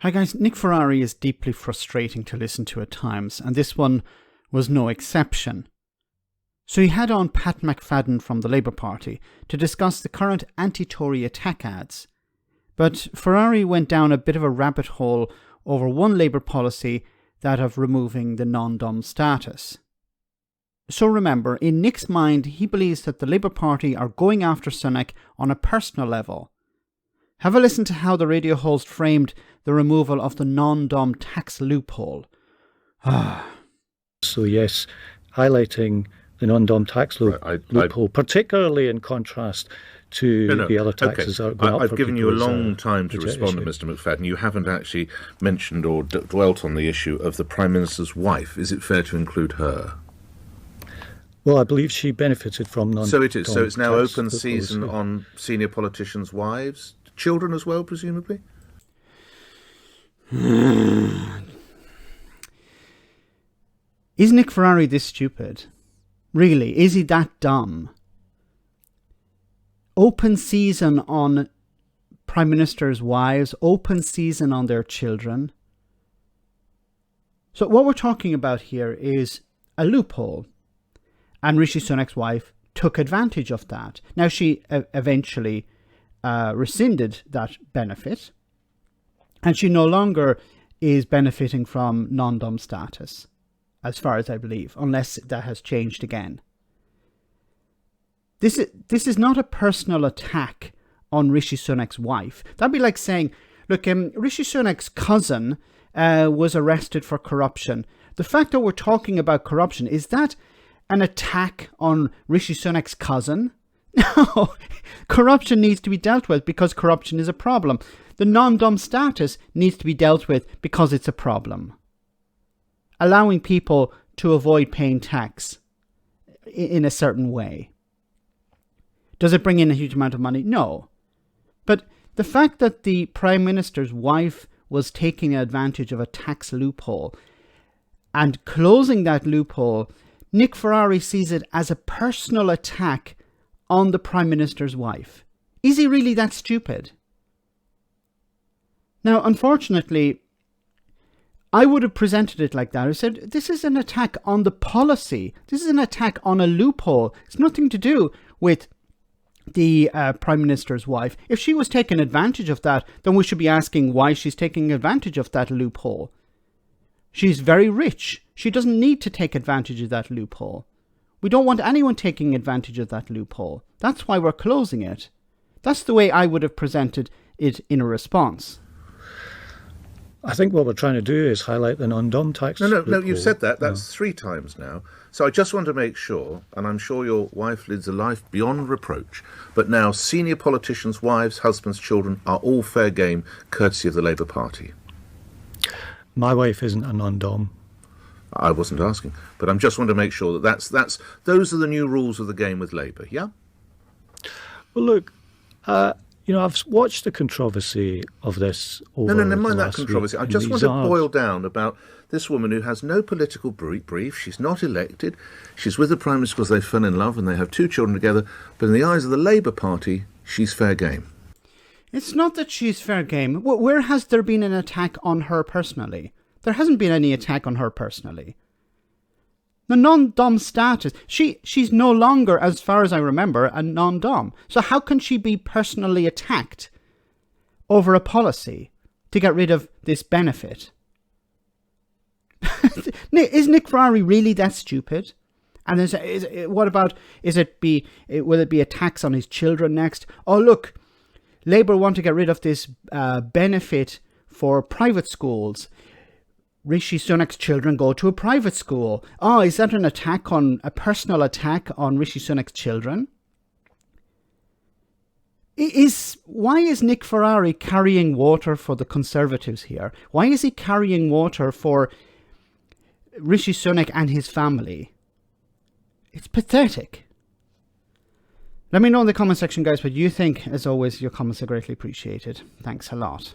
Hi guys, Nick Ferrari is deeply frustrating to listen to at times, and this one was no exception. So he had on Pat McFadden from the Labour Party to discuss the current anti-Tory attack ads. But Ferrari went down a bit of a rabbit hole over one Labour policy, that of removing the non-dom status. So remember, in Nick's mind, he believes that the Labour Party are going after Sunak on a personal level. Have a listen to how the radio host framed the removal of the non-dom tax loophole. So yes, highlighting the non-dom tax loophole, particularly in contrast to the other taxes that are going up. I've given you a long time to respond to Mr. McFadden. You haven't actually mentioned or dwelt on the issue of the Prime Minister's wife. Is it fair to include her? Well, I believe she benefited from non-dom. So it is. So it's now open tax season on senior politicians' wives, children as well, presumably. Is Nick Ferrari this stupid? Really, is he that dumb? Open season on Prime Minister's wives, open season on their children. So what we're talking about here is a loophole. And Rishi Sunak's wife took advantage of that. Now she eventually rescinded that benefit. And she no longer is benefiting from non-dom status, as far as I believe, unless that has changed again. This is not a personal attack on Rishi Sunak's wife. That'd be like saying, look, Rishi Sunak's cousin was arrested for corruption. The fact that we're talking about corruption, is that an attack on Rishi Sunak's cousin? No, corruption needs to be dealt with because corruption is a problem. The non-dom status needs to be dealt with because it's a problem. Allowing people to avoid paying tax in a certain way. Does it bring in a huge amount of money? No. But the fact that the Prime Minister's wife was taking advantage of a tax loophole and closing that loophole, Nick Ferrari sees it as a personal attack on the Prime Minister's wife. Is he really that stupid? Now, unfortunately, I would have presented it like that. I said, this is an attack on the policy. This is an attack on a loophole. It's nothing to do with the Prime Minister's wife. If she was taking advantage of that, then we should be asking why she's taking advantage of that loophole. She's very rich. She doesn't need to take advantage of that loophole. We don't want anyone taking advantage of that loophole. That's why we're closing it. That's the way I would have presented it in a response. I think what we're trying to do is highlight the non-dom tax. No, you've said that. That's 3 times now. So I just want to make sure, and I'm sure your wife lives a life beyond reproach, but now senior politicians' wives, husbands, children are all fair game, courtesy of the Labour Party. My wife isn't a non-dom. I wasn't asking, but I just want to make sure that those are the new rules of the game with Labour, yeah? Well, look, I've watched the controversy of this over never mind the that last controversy. week, I just want to boil down about this woman who has no political brief. She's not elected. She's with the Prime Minister because they fell in love and they have 2 children together. But in the eyes of the Labour Party, she's fair game. It's not that she's fair game. Where has there been an attack on her personally? There hasn't been any attack on her personally. The non-dom status, she's no longer, as far as I remember, a non-dom. So how can she be personally attacked over a policy to get rid of this benefit? Is Nick Ferrari really that stupid? And will it be a tax on his children next? Oh, look, Labour want to get rid of this benefit for private schools. Rishi Sunak's children go to a private school. Oh, is that a personal attack on Rishi Sunak's children? Why is Nick Ferrari carrying water for the Conservatives here? Why is he carrying water for Rishi Sunak and his family? It's pathetic. Let me know in the comment section, guys, what you think. As always, your comments are greatly appreciated. Thanks a lot.